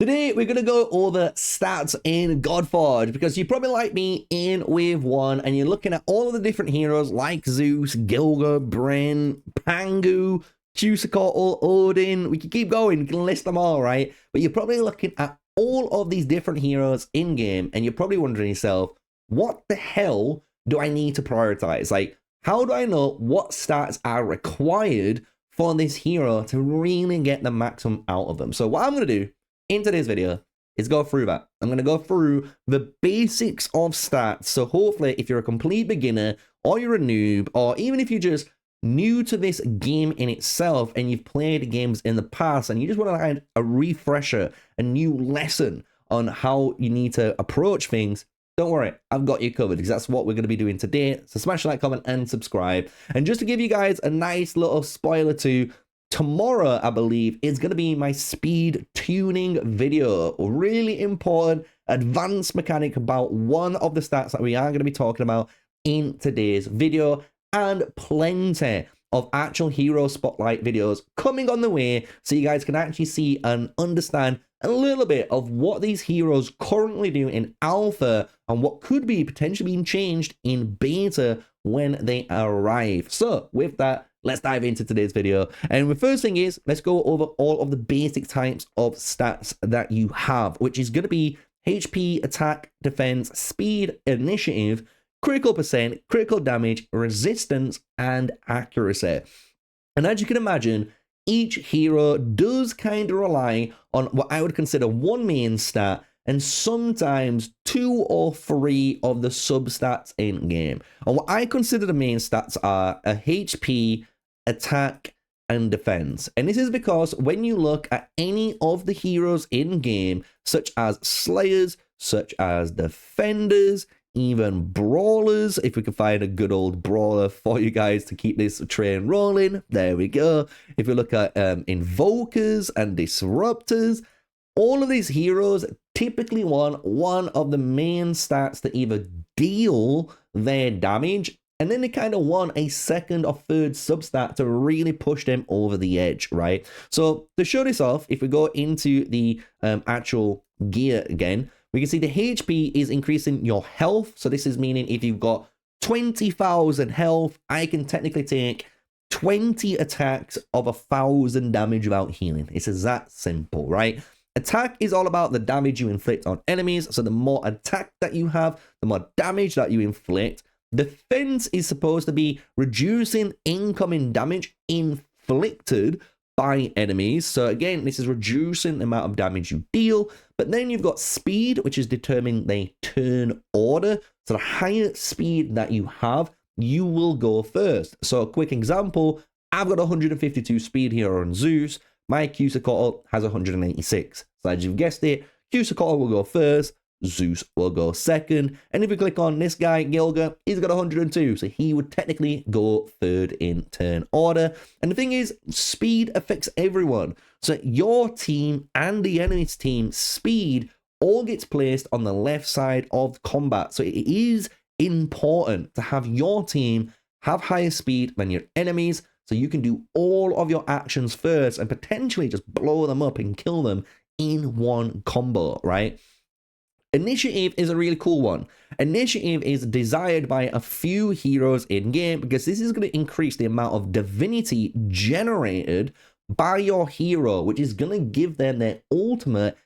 Today, we're going to go over stats in Godforge because you're probably like me in Wave 1 and you're looking at all of the different heroes like Zeus, Gilga, Bren, Pangu, Quetzalcoatl, Odin. We can keep going, we can list them all, right? But you're probably looking at all of these different heroes in-game and you're probably wondering yourself, what the hell do I need to prioritize? Like, how do I know what stats are required for this hero to really get the maximum out of them? So what I'm going to do in today's video is go through that. I'm going to go through the basics of stats. So hopefully if you're a complete beginner or you're a noob, or even if you're just new to this game in itself and you've played games in the past and you just want to add a refresher, a new lesson on how you need to approach things, don't worry, I've got you covered because that's what we're going to be doing today. So smash like, comment, and subscribe. And just to give you guys a nice little spoiler too, tomorrow, I believe, is going to be my speed tuning video. Really important, advanced mechanic about one of the stats that we are going to be talking about in today's video, and plenty of actual hero spotlight videos coming on the way so you guys can actually see and understand a little bit of what these heroes currently do in alpha and what could be potentially being changed in beta when they arrive. So with that, let's dive into today's video. And the first thing is, let's go over all of the basic types of stats that you have, which is going to be HP, attack, defense, speed, initiative, critical percent, critical damage, resistance, and accuracy. And as you can imagine, each hero does kind of rely on what I would consider one main stat and sometimes 2 or 3 of the substats in game. And what I consider the main stats are a HP, attack, and defense. And this is because when you look at any of the heroes in game, such as Slayers, such as Defenders, even Brawlers, if we can find a good old Brawler for you guys to keep this train rolling, there we go. If we look at Invokers and Disruptors, all of these heroes typically want one of the main stats to either deal their damage, and then they kind of want a second or third substat to really push them over the edge, right? So to show this off, if we go into the actual gear again, we can see the HP is increasing your health. So this is meaning if you've got 20,000 health, I can technically take 20 attacks of 1,000 damage without healing. It's that simple, right? Attack is all about the damage you inflict on enemies. So the more attack that you have, the more damage that you inflict. Defense is supposed to be reducing incoming damage inflicted by enemies. So again, this is reducing the amount of damage you deal. But then you've got speed, which is determining the turn order. So the higher speed that you have, you will go first. So a quick example, I've got 152 speed here on Zeus. My Quetzalcoatl has 186. So as you've guessed it, Quetzalcoatl will go first, Zeus will go second. And if we click on this guy, Gilga, he's got 102. So he would technically go third in turn order. And the thing is, speed affects everyone. So your team and the enemy's team speed all gets placed on the left side of combat. So it is important to have your team have higher speed than your enemies, so you can do all of your actions first and potentially just blow them up and kill them in one combo, right? Initiative is a really cool one. Initiative is desired by a few heroes in game because this is going to increase the amount of divinity generated by your hero, which is going to give them their ultimate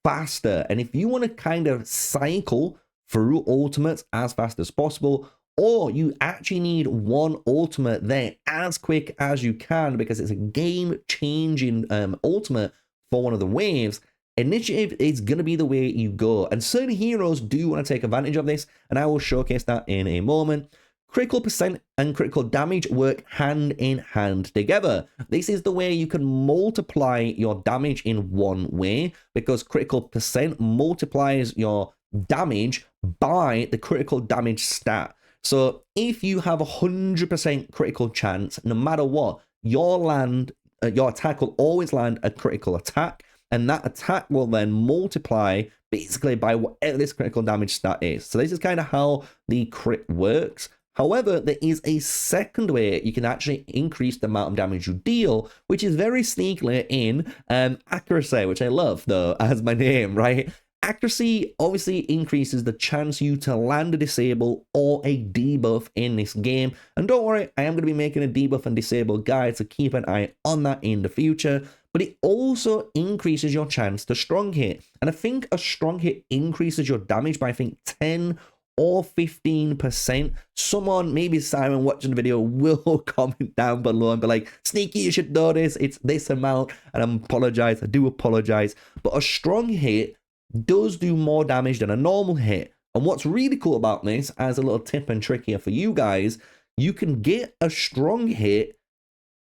faster. And if you want to kind of cycle through ultimates as fast as possible, or you actually need one ultimate there as quick as you can because it's a game-changing ultimate for one of the waves, initiative is going to be the way you go. And certain heroes do want to take advantage of this, and I will showcase that in a moment. Critical percent and critical damage work hand in hand together. This is the way you can multiply your damage in one way, because critical percent multiplies your damage by the critical damage stat. So if you have 100% critical chance, no matter what, your attack will always land a critical attack, and that attack will then multiply basically by whatever this critical damage stat is. So this is kind of how the crit works. However, there is a second way you can actually increase the amount of damage you deal, which is very sneakily in accuracy, which I love, though, as my name, right? Accuracy obviously increases the chance you to land a disable or a debuff in this game. And don't worry, I am going to be making a debuff and disable guide, so keep an eye on that in the future. But it also increases your chance to strong hit. And I think a strong hit increases your damage by, I think, 10 or 15%. Someone, maybe Simon watching the video, will comment down below and be like, Sneaky, you should know this. It's this amount. And I do apologize. But a strong hit does do more damage than a normal hit. And what's really cool about this, as a little tip and trick here for you guys, you can get a strong hit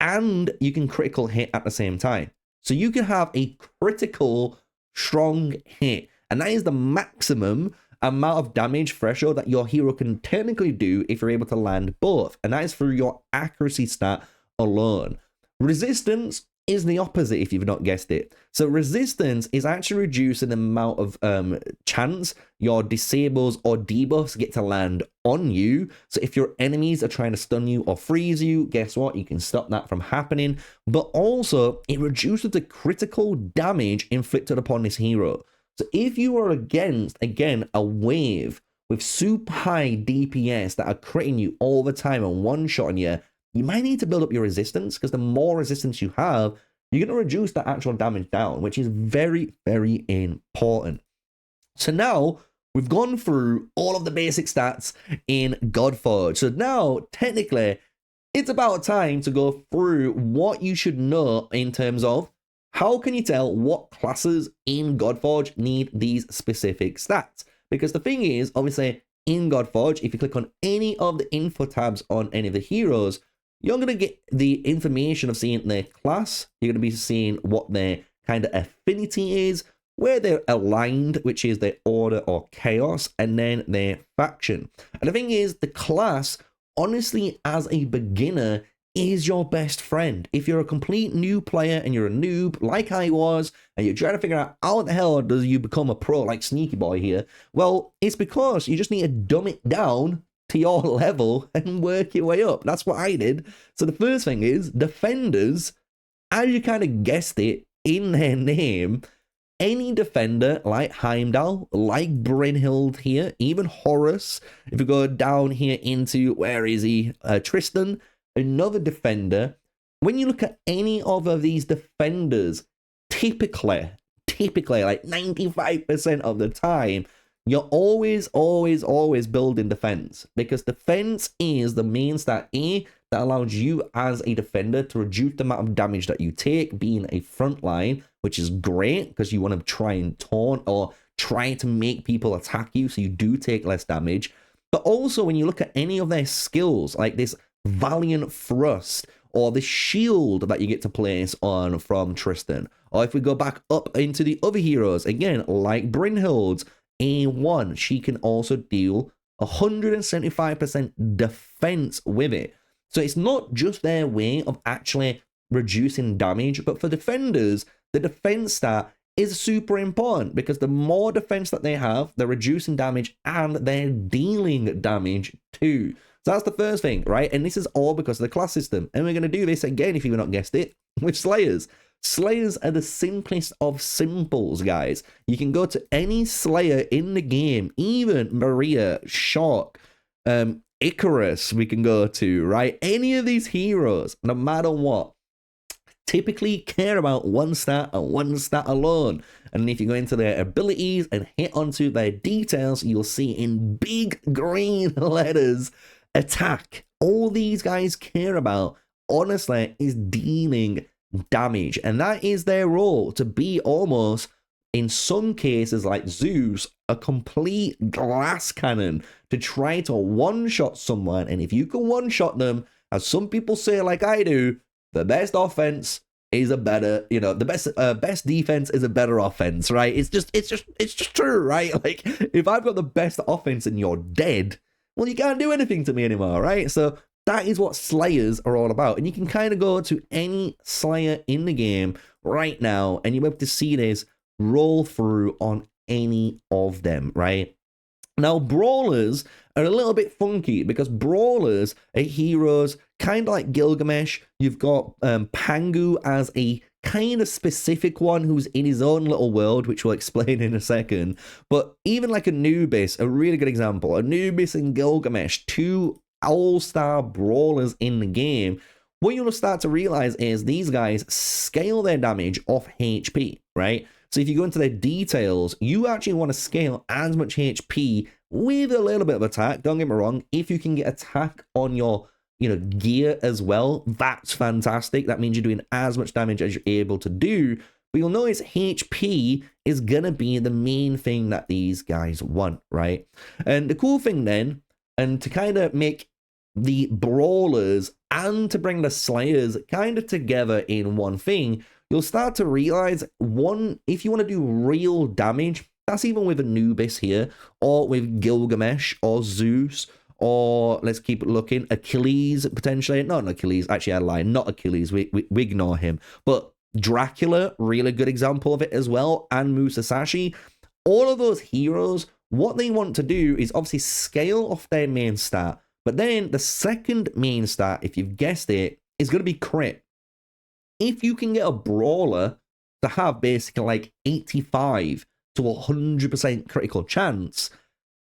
and you can critical hit at the same time. So you can have a critical strong hit, and that is the maximum amount of damage threshold that your hero can technically do if you're able to land both, and that is through your accuracy stat alone. Resistance is the opposite, if you've not guessed it. So resistance is actually reducing the amount of chance your disables or debuffs get to land on you. So if your enemies are trying to stun you or freeze you, guess what? You can stop that from happening. But also, it reduces the critical damage inflicted upon this hero. So if you are against, again, a wave with super high DPS that are critting you all the time and one-shotting you, you might need to build up your resistance, because the more resistance you have, you're going to reduce the actual damage down, which is very, very important. So now we've gone through all of the basic stats in Godforge. So now, technically, it's about time to go through what you should know in terms of how can you tell what classes in Godforge need these specific stats. Because the thing is, obviously, in Godforge, if you click on any of the info tabs on any of the heroes, you're going to get the information of seeing their class. You're going to be seeing what their kind of affinity is, where they're aligned, which is their order or chaos, and then their faction. And the thing is, the class, honestly, as a beginner, is your best friend. If you're a complete new player and you're a noob like I was, and you're trying to figure out how the hell does you become a pro like SneakyBoy here, well, it's because you just need to dumb it down to your level and work your way up. That's what I did. So the first thing is defenders. As you kind of guessed it in their name, any defender like Heimdall, like Brynhild here, even Horus, if you go down here into, where is he, Tristan, another defender. When you look at any of these defenders, typically like 95% of the time, you're always building defense, because defense is the main stat A that allows you as a defender to reduce the amount of damage that you take being a front line, which is great because you want to try and taunt or try to make people attack you so you do take less damage. But also when you look at any of their skills, like this Valiant Thrust or the shield that you get to place on from Tristan, or if we go back up into the other heroes, again, like Brynhild's A1, she can also deal 175% defense with it. So it's not just their way of actually reducing damage, but for defenders, the defense stat is super important, because the more defense that they have, they're reducing damage and they're dealing damage too. So that's the first thing, right? And this is all because of the class system. And we're going to do this again, if you've not guessed it, with Slayers. Slayers are the simplest of simples, guys. You can go to any Slayer in the game, even Maria, Shock, Icarus we can go to, right? Any of these heroes, no matter what, typically care about one stat and one stat alone. And if you go into their abilities and hit onto their details, you'll see in big green letters, attack. All these guys care about, honestly, is dealing damage. And that is their role, to be almost, in some cases like Zeus, a complete glass cannon to try to one-shot someone. And if you can one-shot them, as some people say like I do, the best offense is a better, the best defense is a better offense, right? It's just true, right? Like, if I've got the best offense and you're dead, well, you can't do anything to me anymore, right? So that is what Slayers are all about. And you can kind of go to any Slayer in the game right now, and you'll be able to see this roll through on any of them, right? Now, brawlers are a little bit funky because brawlers are heroes kind of like Gilgamesh. You've got Pangu as a kind of specific one who's in his own little world, which we'll explain in a second. But even like Anubis, a really good example. Anubis and Gilgamesh, two all-star brawlers in the game. What you'll start to realize is these guys scale their damage off HP, right? So if you go into their details, you actually want to scale as much HP with a little bit of attack. Don't get me wrong. If you can get attack on your, gear as well, that's fantastic. That means you're doing as much damage as you're able to do. But you'll notice HP is going to be the main thing that these guys want, right? And the cool thing then, and to kind of make the brawlers and to bring the slayers kind of together in one thing, you'll start to realize, one, if you want to do real damage, that's even with Anubis here, or with Gilgamesh, or Zeus, or let's keep looking, Achilles, potentially. Not Achilles, actually I lied, not Achilles, we ignore him. But Dracula, really good example of it as well, and Musashi. All of those heroes, what they want to do is obviously scale off their main stat, but then the second main stat, if you've guessed it, is going to be crit. If you can get a brawler to have basically like 85 to 100% critical chance,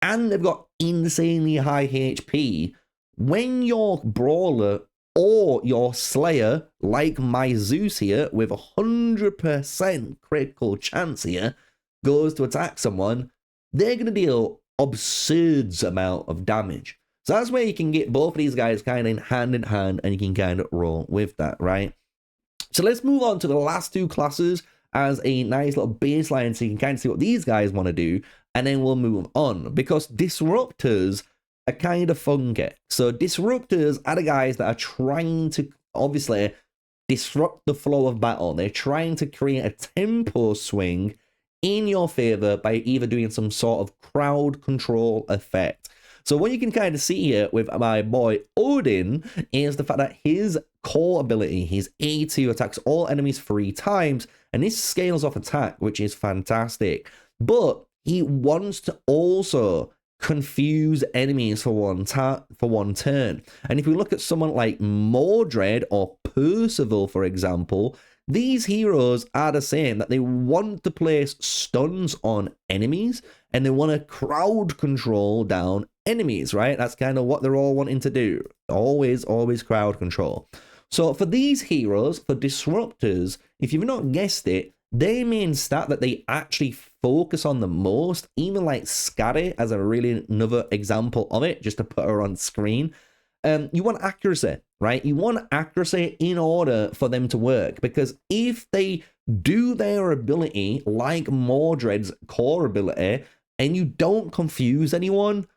and they've got insanely high HP, when your brawler or your slayer, like my Zeus here, with 100% critical chance here, goes to attack someone, they're going to deal absurd amount of damage. So that's where you can get both of these guys kind of in hand, and you can kind of roll with that, right? So let's move on to the last two classes as a nice little baseline so you can kind of see what these guys want to do, and then we'll move on, because disruptors are kind of funky. So disruptors are the guys that are trying to obviously disrupt the flow of battle. They're trying to create a tempo swing in your favor by either doing some sort of crowd control effect. So what you can kind of see here with my boy Odin is the fact that his core ability, his A2, attacks all enemies 3 times, and this scales off attack, which is fantastic. But he wants to also confuse enemies for one turn. And if we look at someone like Mordred or Percival, for example, these heroes are the same, that they want to place stuns on enemies and they want to crowd control down enemies, right? That's kind of what they're all wanting to do. Always crowd control. So for these heroes, for disruptors, if you've not guessed it, their main stat that they actually focus on the most, even like Scary as a really another example of it, just to put her on screen, you want accuracy, right? You want accuracy in order for them to work, because if they do their ability like Mordred's core ability and you don't confuse anyone,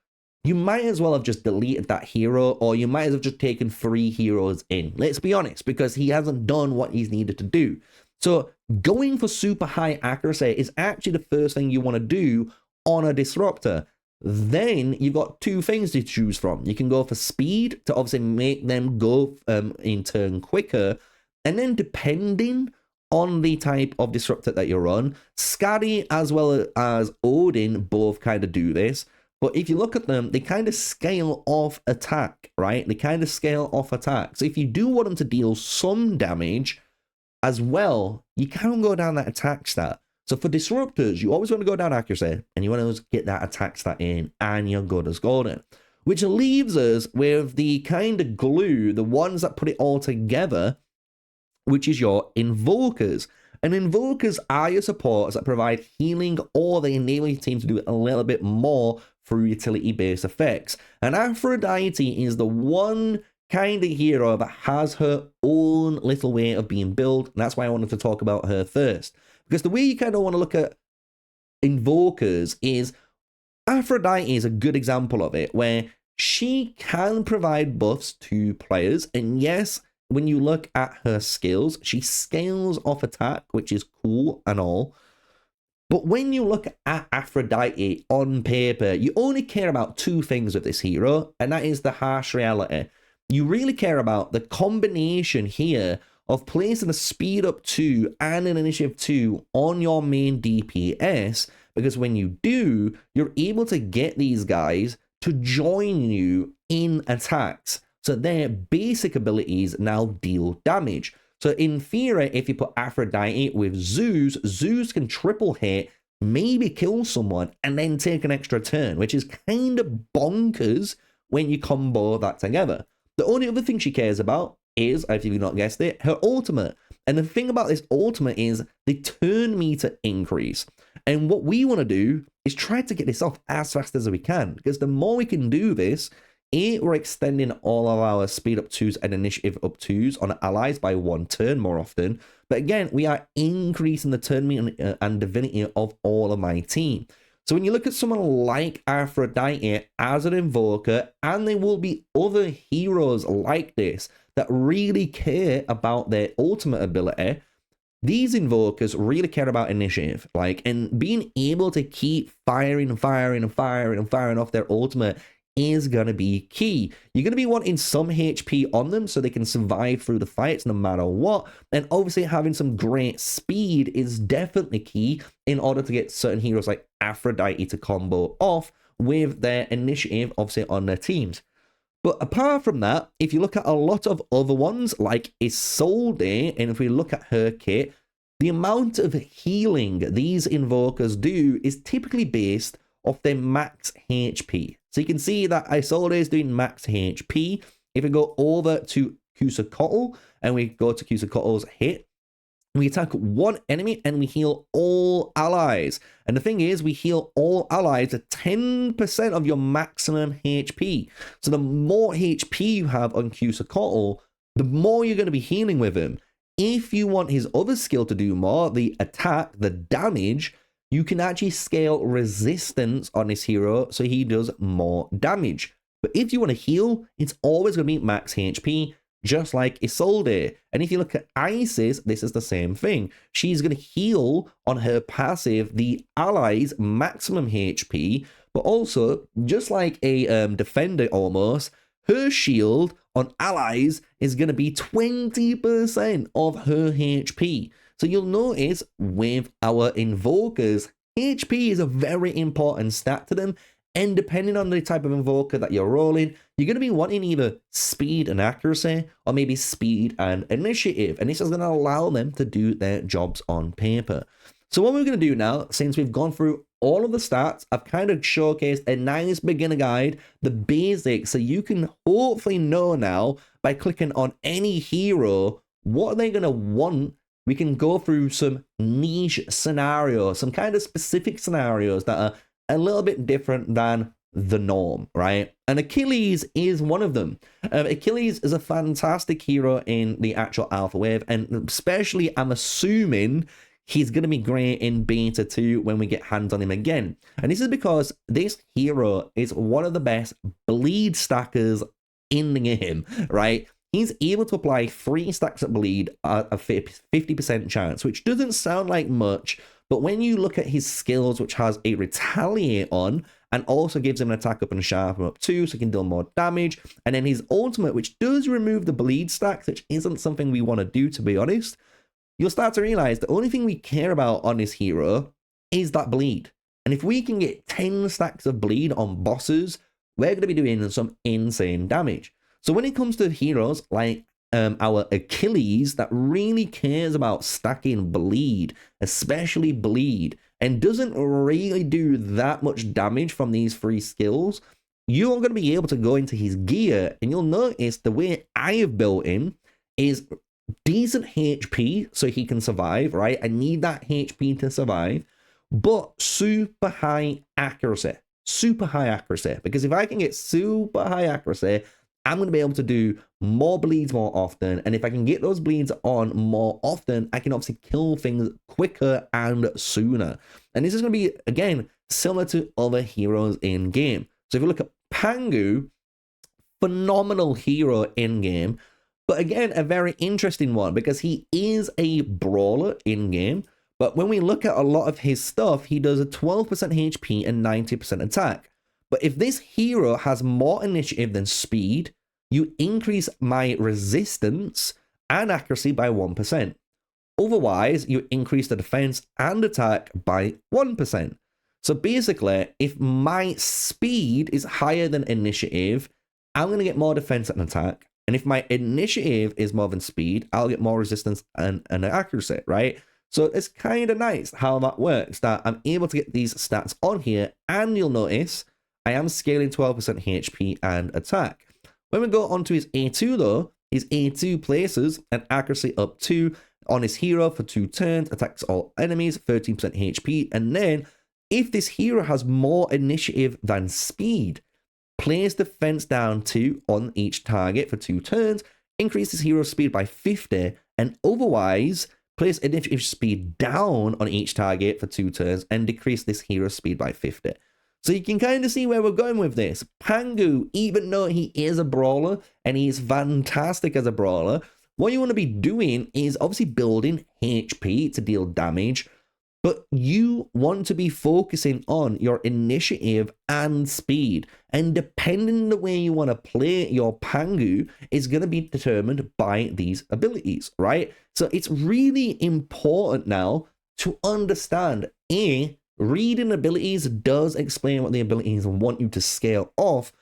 you might as well have just deleted that hero, or you might as well have just taken 3 heroes in. Let's be honest, because he hasn't done what he's needed to do. So going for super high accuracy is actually the first thing you want to do on a disruptor. Then you've got 2 things to choose from. You can go for speed to obviously make them go in turn quicker. And then depending on the type of disruptor that you're on, Skadi as well as Odin both kind of do this. But if you look at them, they kind of scale off attack, right? They kind of scale off attack. So if you do want them to deal some damage as well, you can go down that attack stat. So for disruptors, you always want to go down accuracy, and you want to get that attack stat in, and you're good as golden. Which leaves us with the kind of glue, the ones that put it all together, which is your invokers. And invokers are your supports that provide healing, or they enable your team to do a little bit more through utility-based effects. And Aphrodite is the one kind of hero that has her own little way of being built, and that's why I wanted to talk about her first. Because the way you kind of want to look at invokers is Aphrodite is a good example of it, where she can provide buffs to players, and yes, when you look at her skills, she scales off attack, which is cool and all. But when you look at Aphrodite on paper, you only care about 2 things with this hero, and that is the harsh reality. You really care about the combination here of placing a speed up 2 and an initiative 2 on your main DPS, because when you do, you're able to get these guys to join you in attacks. So their basic abilities now deal damage. So in theory, if you put Aphrodite with Zeus, Zeus can triple hit, maybe kill someone, and then take an extra turn, which is kind of bonkers when you combo that together. The only other thing she cares about is, if you've not guessed it, her ultimate. And the thing about this ultimate is the turn meter increase. And what we want to do is try to get this off as fast as we can, because the more we can do this, we're extending all of our speed up 2s and initiative up 2s on allies by 1 turn more often. But again, we are increasing the turn meter and divinity of all of my team. So when you look at someone like Aphrodite as an invoker, and there will be other heroes like this that really care about their ultimate ability, these invokers really care about initiative, and being able to keep firing off their ultimate is going to be key. You're going to be wanting some HP on them so they can survive through the fights no matter what. And obviously having some great speed is definitely key in order to get certain heroes like Aphrodite to combo off with their initiative, obviously, on their teams. But apart from that, if you look at a lot of other ones like Isolde, and if we look at her kit, the amount of healing these invokers do is typically based off their max HP. So you can see that Isolde is doing max HP. If we go over to Quetzalcoatl and we go to Quetzalcoatl's hit, we attack one enemy and we heal all allies. And the thing is, we heal all allies at 10% of your maximum HP. So the more HP you have on Quetzalcoatl, the more you're going to be healing with him. If you want his other skill to do more, the attack, the damage, you can actually scale resistance on this hero so he does more damage. But if you want to heal, it's always going to be max HP, just like Isolde. And if you look at Isis, this is the same thing. She's going to heal on her passive the allies' maximum HP, but also, just like a defender almost, her shield on allies is going to be 20% of her HP. So you'll notice with our invokers, HP is a very important stat to them. And depending on the type of invoker that you're rolling, you're going to be wanting either speed and accuracy or maybe speed and initiative. And this is going to allow them to do their jobs on paper. So what we're going to do now, since we've gone through all of the stats, I've kind of showcased a nice beginner guide, the basics, so you can hopefully know now by clicking on any hero what they're going to want. We can go through some niche scenarios, some kind of specific scenarios that are a little bit different than the norm, right? And Achilles is one of them. Achilles is a fantastic hero in the actual alpha wave, and especially I'm assuming he's going to be great in beta 2 when we get hands on him again. And this is because this hero is one of the best bleed stackers in the game, right? He's able to apply 3 stacks of bleed at a 50% chance, which doesn't sound like much, but when you look at his skills, which has a retaliate on, and also gives him an attack up and sharpen up too, so he can deal more damage, and then his ultimate, which does remove the bleed stacks, which isn't something we want to do, to be honest, you'll start to realize the only thing we care about on this hero is that bleed. And if we can get 10 stacks of bleed on bosses, we're going to be doing some insane damage. So when it comes to heroes like our Achilles that really cares about stacking bleed, especially bleed, and doesn't really do that much damage from these 3 skills, you're going to be able to go into his gear, and you'll notice the way I have built him is decent HP so he can survive, right? I need that HP to survive, but super high accuracy. Super high accuracy. Because if I can get super high accuracy, I'm going to be able to do more bleeds more often. And if I can get those bleeds on more often, I can obviously kill things quicker and sooner. And this is going to be, again, similar to other heroes in game. So if you look at Pangu, phenomenal hero in game. But again, a very interesting one because he is a brawler in game. But when we look at a lot of his stuff, he does a 12% HP and 90% attack. But if this hero has more initiative than speed, you increase my resistance and accuracy by 1%. Otherwise, you increase the defense and attack by 1%. So basically, if my speed is higher than initiative, I'm going to get more defense and attack. And if my initiative is more than speed, I'll get more resistance and accuracy, right? So it's kind of nice how that works, that I'm able to get these stats on here, and you'll notice I am scaling 12% HP and attack. When we go on to his A2 though, his A2 places an accuracy up 2 on his hero for 2 turns, attacks all enemies, 13% HP, and then if this hero has more initiative than speed, place defense down 2 on each target for 2 turns, increase his hero speed by 50, and otherwise place initiative speed down on each target for 2 turns and decrease this hero's speed by 50. So you can kind of see where we're going with this. Pangu, even though he is a brawler and he's fantastic as a brawler, what you want to be doing is obviously building HP to deal damage, but you want to be focusing on your initiative and speed. And depending on the way you want to play your Pangu is going to be determined by these abilities, right? So it's really important now to understand, reading abilities does explain what the abilities want you to scale off,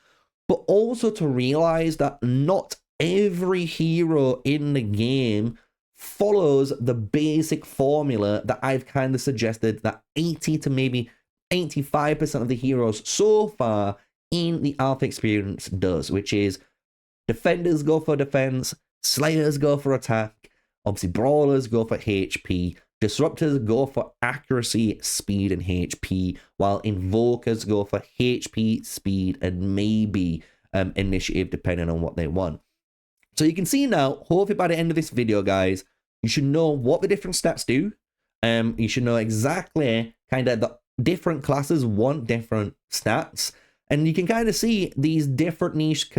but also to realize that not every hero in the game follows the basic formula that I've kind of suggested that 80 to maybe 85% of the heroes so far in the alpha experience does, which is defenders go for defense, slayers go for attack, obviously brawlers go for HP, disruptors go for accuracy, speed, and HP, while invokers go for HP, speed, and maybe initiative depending on what they want. So you can see now, hopefully by the end of this video, guys, you should know what the different stats do. You should know exactly kind of the different classes want different stats. And you can kind of see these different niche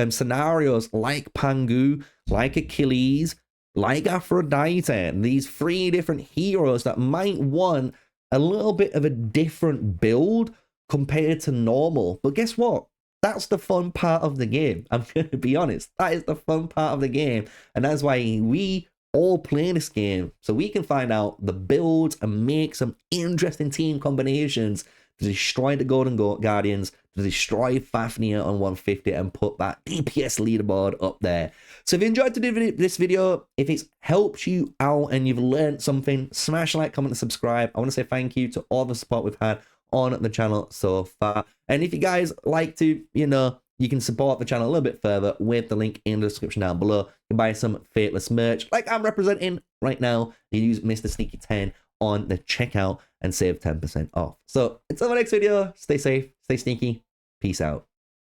scenarios like Pangu, like Achilles, like Aphrodite, these 3 different heroes that might want a little bit of a different build compared to normal. But guess what? That's the fun part of the game. I'm going to be honest. That is the fun part of the game. And that's why we all play this game. So we can find out the builds and make some interesting team combinations to destroy the Golden Guardians, to destroy Fafnir on 150 and put that DPS leaderboard up there. So if you enjoyed this video, if it's helped you out and you've learned something, smash like, comment, and subscribe. I want to say thank you to all the support we've had on the channel so far. And if you guys like to, you can support the channel a little bit further with the link in the description down below. You can buy some Fateless merch like I'm representing right now. You use MrSneakyy10 on the checkout and save 10% off. So until the next video, stay safe, stay sneaky, peace out.